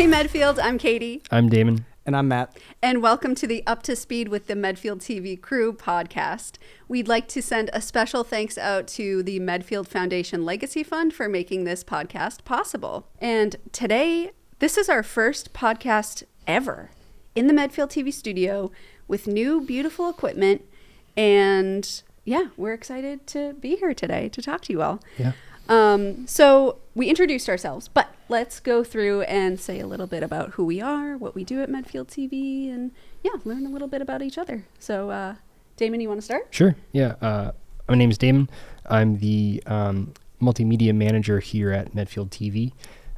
Hey Medfield, I'm Katie. I'm Damon. And I'm Matt. And welcome to the Up to Speed with the Medfield TV Crew podcast. We'd like to send a special thanks out to the Medfield Foundation Legacy Fund for making this podcast possible. And today, this is our first podcast ever in the Medfield TV studio with new beautiful equipment. And yeah, we're excited to be here today to talk to you all. Yeah. So we introduced ourselves, but let's go through and say a little bit about who we are, what we do at Medfield TV, and yeah, learn a little bit about each other. So, Damon, you want to start? Sure. Yeah. My name is Damon. I'm the multimedia manager here at Medfield TV.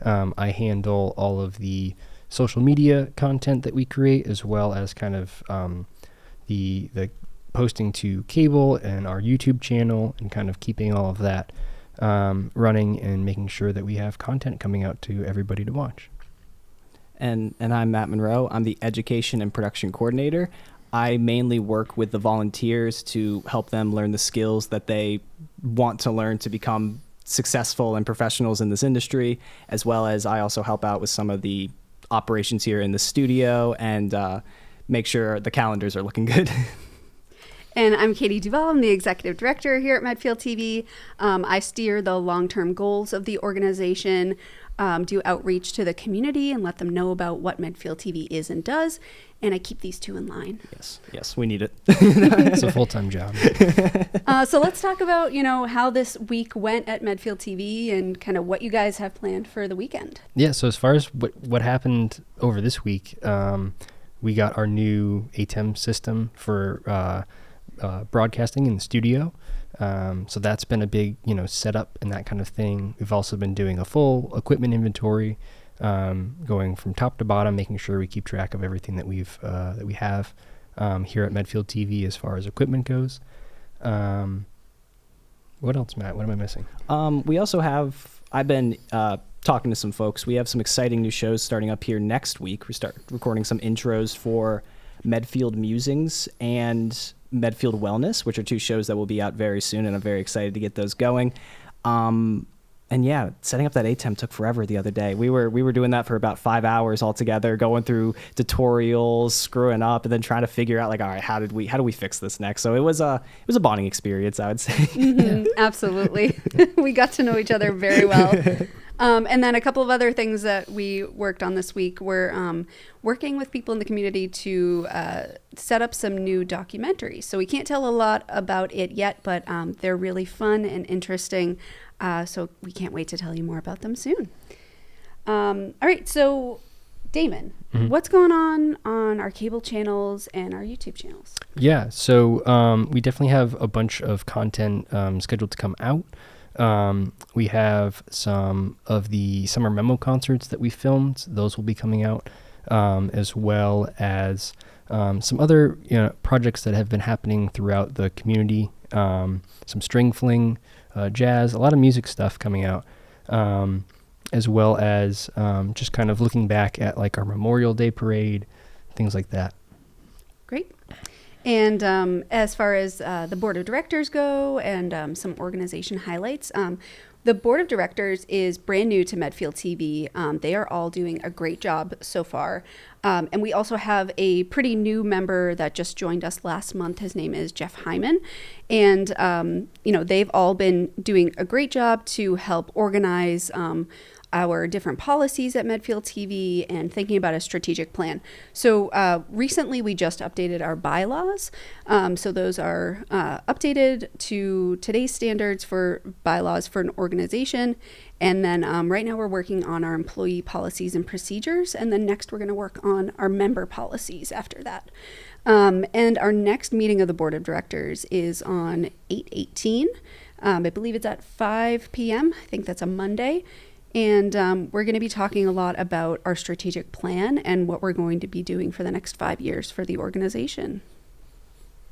I handle all of the social media content that we create, as well as kind of the posting to cable and our YouTube channel, and kind of keeping all of that running and making sure that we have content coming out to everybody to watch. And I'm Matt Monroe. I'm the education and production coordinator. I mainly work with the volunteers to help them learn the skills that they want to learn to become successful and professionals in this industry, as well as I also help out with some of the operations here in the studio and make sure the calendars are looking good. And I'm Katie Duval. I'm the executive director here at Medfield TV. I steer the long-term goals of the organization, do outreach to the community and let them know about what Medfield TV is and does. And I keep these two in line. Yes, we need it. It's a full-time job. So let's talk about, how this week went at Medfield TV and kind of what you guys have planned for the weekend. Yeah. So as far as what happened over this week, we got our new ATEM system for broadcasting in the studio. So that's been a big, setup and that kind of thing. We've also been doing a full equipment inventory, going from top to bottom, making sure we keep track of everything that we have here at Medfield TV as far as equipment goes. What else, Matt? What am I missing? We also have, I've been talking to some folks. We have some exciting new shows starting up here next week. We start recording some intros for Medfield Musings and Medfield Wellness, which are two shows that will be out very soon, and I'm very excited to get those going. And yeah, setting up that ATEM took forever the other day. We were doing that for about 5 hours altogether, going through tutorials, screwing up, and then trying to figure out all right, how do we fix this next? So it was a bonding experience, I would say. Mm-hmm, absolutely. We got to know each other very well. And then a couple of other things that we worked on this week were working with people in the community to set up some new documentaries. So we can't tell a lot about it yet, but they're really fun and interesting. So we can't wait to tell you more about them soon. All right. So Damon, what's going on our cable channels and our YouTube channels? Yeah. So we definitely have a bunch of content scheduled to come out. We have some of the summer memo concerts that we filmed. Those will be coming out, as well as some other projects that have been happening throughout the community. Some string fling, jazz, a lot of music stuff coming out, as well as just kind of looking back at our Memorial Day parade, things like that. Great. And as far as the board of directors go and some organization highlights, the board of directors is brand new to Medfield TV. They are all doing a great job so far. And we also have a pretty new member that just joined us last month. His name is Jeff Hyman. And, they've all been doing a great job to help organize our different policies at Medfield TV and thinking about a strategic plan. So recently we just updated our bylaws. So those are updated to today's standards for bylaws for an organization. And then right now we're working on our employee policies and procedures. And then next we're going to work on our member policies after that. And our next meeting of the board of directors is on 8/18. I believe it's at 5 p.m. I think that's a Monday. And we're going to be talking a lot about our strategic plan and what we're going to be doing for the next 5 years for the organization.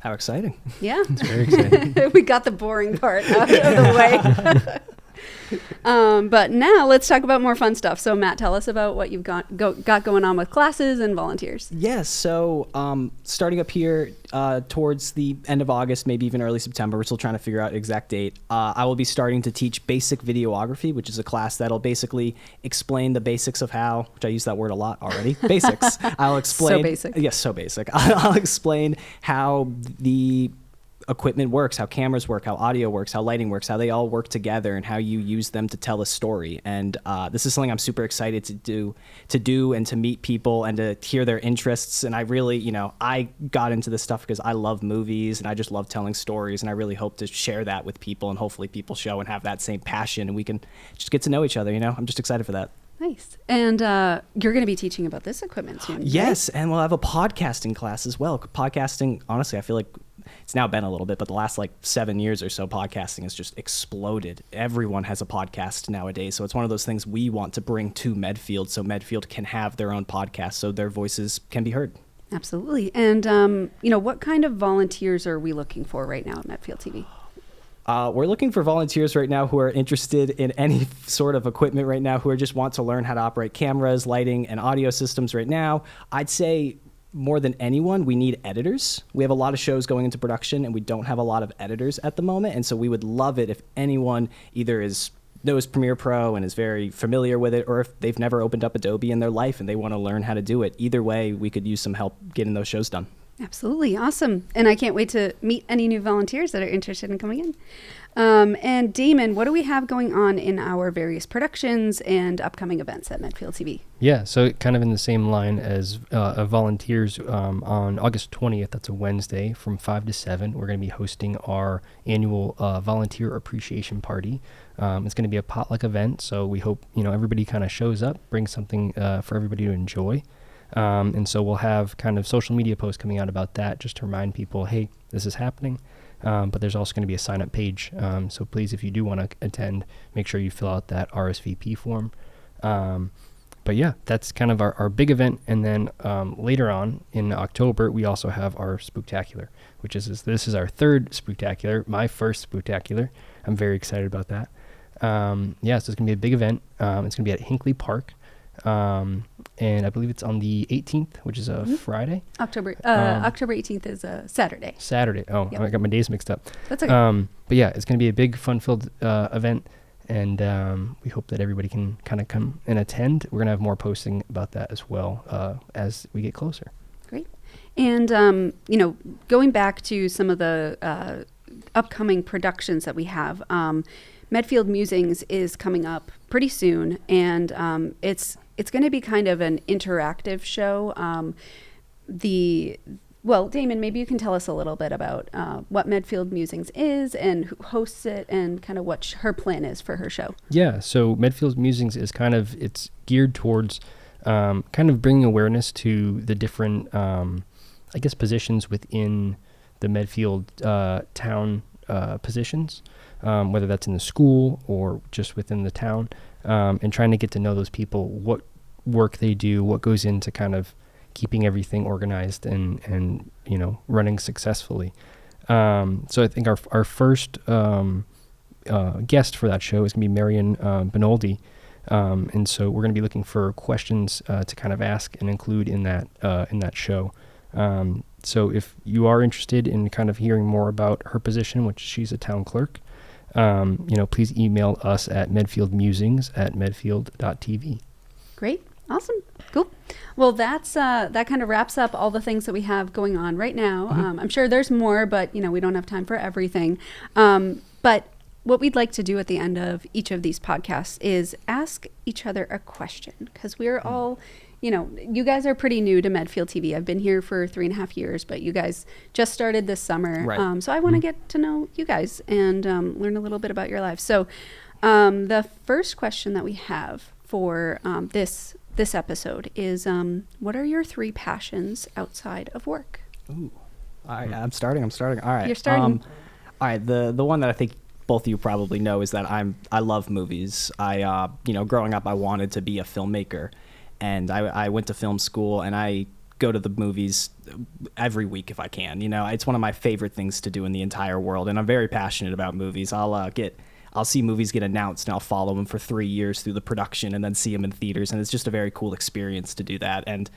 How exciting. Yeah. It's very exciting. We got the boring part out of the way. But now let's talk about more fun stuff. So Matt, tell us about what you've got going on with classes and volunteers. Yes. So starting up here towards the end of August, maybe even early September, we're still trying to figure out exact date. I will be starting to teach basic videography, which is a class that'll basically explain the basics of how, which I use that word a lot already, basics. I'll explain. So basic. Yes, so basic. I'll explain how the equipment works, how cameras work, how audio works, how lighting works, how they all work together, and how you use them to tell a story. And this is something I'm super excited to do and to meet people and to hear their interests. And I really, I got into this stuff because I love movies and I just love telling stories. And I really hope to share that with people, and hopefully people show and have that same passion, and we can just get to know each other. I'm just excited for that. Nice. And you're going to be teaching about this equipment soon. Yes, right? And we'll have a podcasting class as well. Podcasting, honestly, I feel like it's now been a little bit, but the last 7 years or so, podcasting has just exploded. Everyone has a podcast nowadays. So it's one of those things we want to bring to Medfield, so Medfield can have their own podcast so their voices can be heard. Absolutely. And, what kind of volunteers are we looking for right now at Medfield TV? We're looking for volunteers right now who are interested in any sort of equipment right now, who just want to learn how to operate cameras, lighting, and audio systems right now. I'd say more than anyone, we need editors. We have a lot of shows going into production, and we don't have a lot of editors at the moment. And so we would love it if anyone either knows Premiere Pro and is very familiar with it, or if they've never opened up Adobe in their life and they want to learn how to do it. Either way, we could use some help getting those shows done. Absolutely. Awesome. And I can't wait to meet any new volunteers that are interested in coming in. And Damon, what do we have going on in our various productions and upcoming events at Medfield TV? Yeah, so kind of in the same line as volunteers, on August 20th, that's a Wednesday, from 5 to 7, we're going to be hosting our annual volunteer appreciation party. It's going to be a potluck event, so we hope everybody kind of shows up, brings something for everybody to enjoy. And so we'll have kind of social media posts coming out about that, just to remind people, hey, this is happening. But there's also going to be a sign-up page. So please, if you do want to attend, make sure you fill out that RSVP form. But yeah, that's kind of our big event. And then later on in October, we also have our Spooktacular, which this is our third Spooktacular, my first Spooktacular. I'm very excited about that. So it's going to be a big event. It's going to be at Hinckley Park. And I believe it's on the 18th, which is a Friday. October 18th is a Saturday. Oh, yep. I got my days mixed up. That's okay. But yeah, it's going to be a big, fun-filled event, and we hope that everybody can kind of come and attend. We're going to have more posting about that as well as we get closer. Great. And, going back to some of the upcoming productions that we have, Medfield Musings is coming up pretty soon, and it's going to be kind of an interactive show. Damon, maybe you can tell us a little bit about what Medfield Musings is and who hosts it and kind of what her plan is for her show. Yeah, so Medfield Musings is it's geared towards kind of bringing awareness to the different, positions within the Medfield town positions. Whether that's in the school or just within the town, and trying to get to know those people, what work they do, what goes into kind of keeping everything organized and running successfully. So I think our first guest for that show is going to be Marion Benoldi, and so we're going to be looking for questions to kind of ask and include in that show. So if you are interested in kind of hearing more about her position, which she's a town clerk, please email us at medfieldmusings@medfield.tv. Great. Awesome. Cool. Well, that kind of wraps up all the things that we have going on right now. Mm-hmm. I'm sure there's more, but, we don't have time for everything. But what we'd like to do at the end of each of these podcasts is ask each other a question, because we're all, you guys are pretty new to Medfield TV. I've been here for 3.5 years, but you guys just started this summer. Right. So I want to get to know you guys and learn a little bit about your lives. So the first question that we have for this episode is, what are your 3 passions outside of work? Ooh. All right, I'm starting. All right. You're starting. All right, the one that I think both of you probably know is that I love movies. Growing up, I wanted to be a filmmaker, and I went to film school, and I go to the movies every week if I can. It's one of my favorite things to do in the entire world, and I'm very passionate about movies. I'll I'll see movies get announced and I'll follow them for 3 years through the production and then see them in theaters. And it's just a very cool experience to do that. And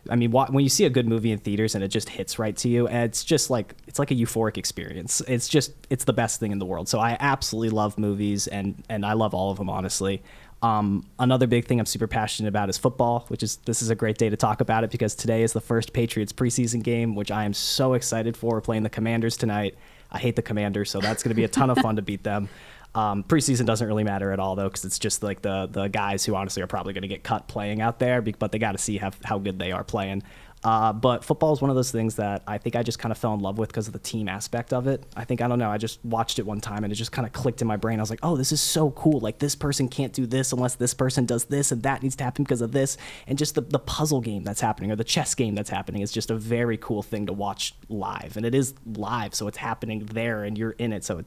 I mean, when you see a good movie in theaters and it just hits right to you, it's just like, it's like a euphoric experience. It's the best thing in the world. So I absolutely love movies, and I love all of them, honestly. Another big thing I'm super passionate about is football, this is a great day to talk about it because today is the first Patriots preseason game, which I am so excited for. We're playing the Commanders tonight. I hate the Commanders, so that's going to be a ton of fun to beat them. Preseason doesn't really matter at all, though, because it's just like the guys who honestly are probably going to get cut playing out there, but they got to see how good they are playing. But football is one of those things that I think I just kind of fell in love with because of the team aspect of it. I don't know, I just watched it one time and it just kind of clicked in my brain. I was like, oh, this is so cool. Like, this person can't do this unless this person does this, and that needs to happen because of this. And just the puzzle game that's happening, or the chess game that's happening, is just a very cool thing to watch live. And it is live, so it's happening there and you're in it. So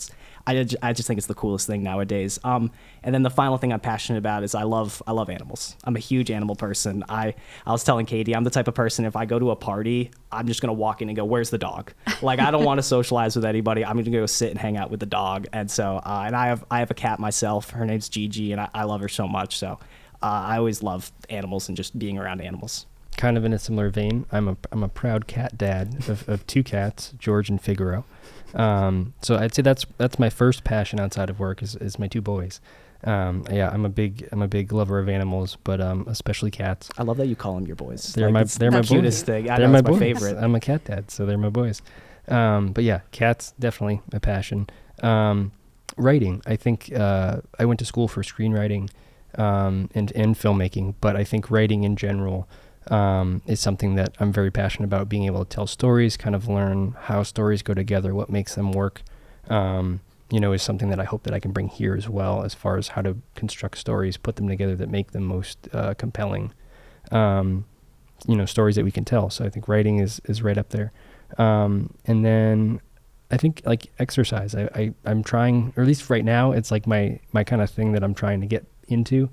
I just think it's the coolest thing nowadays. And then the final thing I'm passionate about is I love animals. I'm a huge animal person. I was telling Katie, I'm the type of person, if I go to a party, I'm just going to walk in and go, where's the dog? Like, I don't want to socialize with anybody. I'm going to go sit and hang out with the dog. And so, and I have a cat myself. Her name's Gigi, and I love her so much. So I always love animals and just being around animals. Kind of in a similar vein, I'm a proud cat dad of 2 cats, George and Figaro. So I'd say that's my first passion outside of work is my 2 boys. Yeah, I'm a big lover of animals, but especially cats. I love that you call them your boys. They're my cutest boys. thing. They're my boys. Favorite. I'm a cat dad, so they're my boys. But yeah, cats definitely a passion. Writing, I think I went to school for screenwriting and filmmaking, but I think writing in general is something that I'm very passionate about. Being able to tell stories, kind of learn how stories go together, what makes them work. Is something that I hope that I can bring here as well, as far as how to construct stories, put them together that make them most compelling, stories that we can tell. So I think writing is right up there. And then I think like exercise, I'm trying, or at least right now, it's like my kind of thing that I'm trying to get into,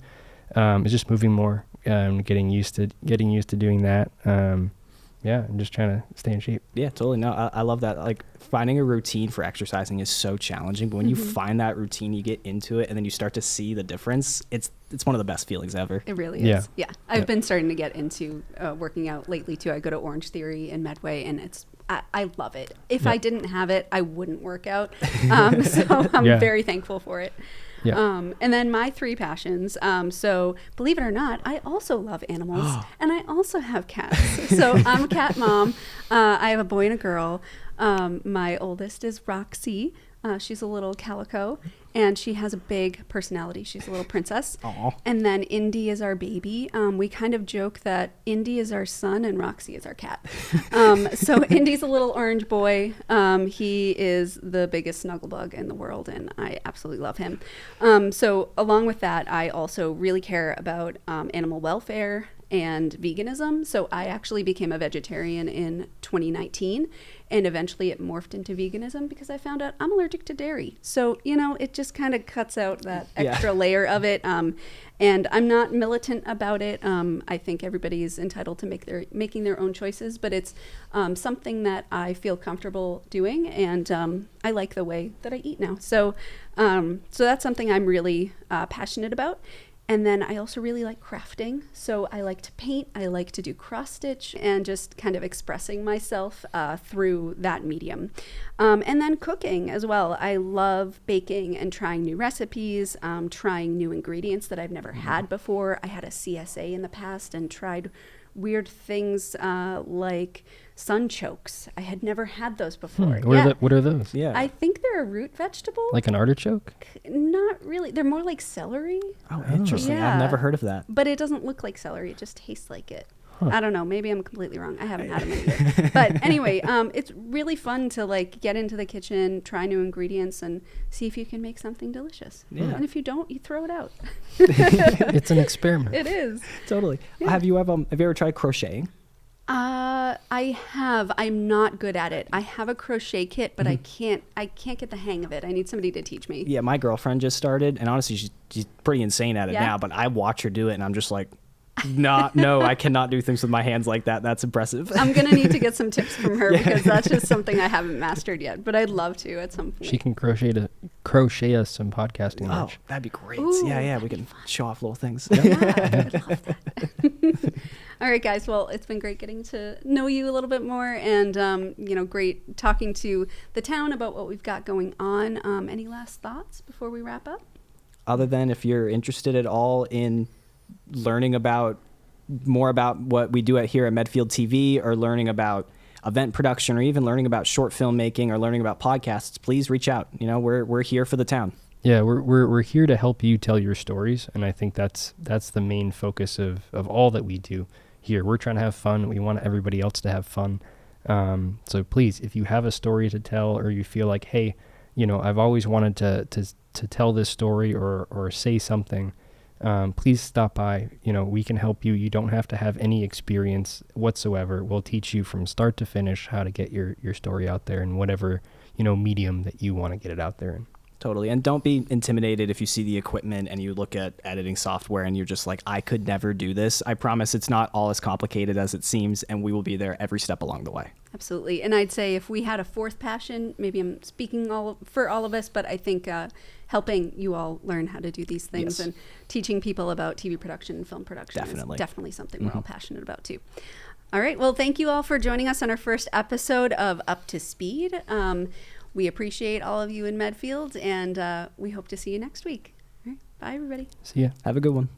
is just moving more, getting used to doing that. I'm just trying to stay in shape. Yeah, totally. No, I love that. Like, finding a routine for exercising is so challenging, but when you find that routine, you get into it, and then you start to see the difference. It's one of the best feelings ever. It really is. Yeah. I've been starting to get into working out lately too. I go to Orange Theory in Medway, and I love it. If I didn't have it, I wouldn't work out. So I'm very thankful for it. Yeah. And then my 3 passions. So believe it or not, I also love animals and I also have cats. So I'm a cat mom. I have a boy and a girl. My oldest is Roxy. She's a little calico, and she has a big personality. She's a little princess. Aww. And then Indy is our baby. We kind of joke that Indy is our son and Roxy is our cat. So Indy's a little orange boy. He is the biggest snuggle bug in the world, and I absolutely love him. So along with that, I also really care about animal welfare and veganism. So I actually became a vegetarian in 2019, and eventually it morphed into veganism because I found out I'm allergic to dairy. So, it just kind of cuts out that extra layer of it. And I'm not militant about it. I think everybody is entitled to making their own choices, but it's something that I feel comfortable doing, and I like the way that I eat now. So that's something I'm really passionate about. And then I also really like crafting. So I like to paint, I like to do cross stitch, and just kind of expressing myself through that medium. And then cooking as well. I love baking and trying new recipes, trying new ingredients that I've never had before. I had a CSA in the past and tried weird things like sunchokes. I had never had those before. What are those? Yeah. I think they're a root vegetable. Like an artichoke? Not really. They're more like celery. Oh, interesting. Yeah. I've never heard of that. But it doesn't look like celery. It just tastes like it. Huh. I don't know. Maybe I'm completely wrong. I haven't had them in a year. But anyway, it's really fun to get into the kitchen, try new ingredients, and see if you can make something delicious. Yeah. And if you don't, you throw it out. It's an experiment. It is. Totally. Yeah. Have you ever tried crocheting? I have. I'm not good at it. I have a crochet kit, but I can't get the hang of it. I need somebody to teach me. Yeah, my girlfriend just started, and honestly, she's pretty insane at it Yeah? now. But I watch her do it, and I'm just like, No, I cannot do things with my hands like that. That's impressive. I'm going to need to get some tips from her because that's just something I haven't mastered yet, but I'd love to at some point. She can crochet us some podcasting Oh, merch. that'd be great. Ooh, Yeah, we can show off little things. Yeah, I would love that. All right, guys. Well, it's been great getting to know you a little bit more and, great talking to the town about what we've got going on. Any last thoughts before we wrap up? Other than if you're interested at all in learning more about what we do here at Medfield TV, or learning about event production, or even learning about short filmmaking, or learning about podcasts, please reach out. We're here for the town. Yeah, we're here to help you tell your stories, and I think that's the main focus of all that we do here. We're trying to have fun. We want everybody else to have fun. So please, if you have a story to tell, or you feel like, hey, I've always wanted to tell this story or say something, please stop by. We can help you. You don't have to have any experience whatsoever. We'll teach you from start to finish how to get your story out there in whatever, medium that you want to get it out there in. Totally. And don't be intimidated if you see the equipment and you look at editing software and you're just like, I could never do this. I promise it's not all as complicated as it seems, and we will be there every step along the way. Absolutely. And I'd say if we had a fourth passion, maybe I'm speaking for all of us, but I think helping you all learn how to do these things, yes, and teaching people about TV production and film production is definitely something we're all passionate about too. All right. Well, thank you all for joining us on our first episode of Up to Speed. We appreciate all of you in Medfield, and we hope to see you next week. All right. Bye, everybody. See ya. Have a good one.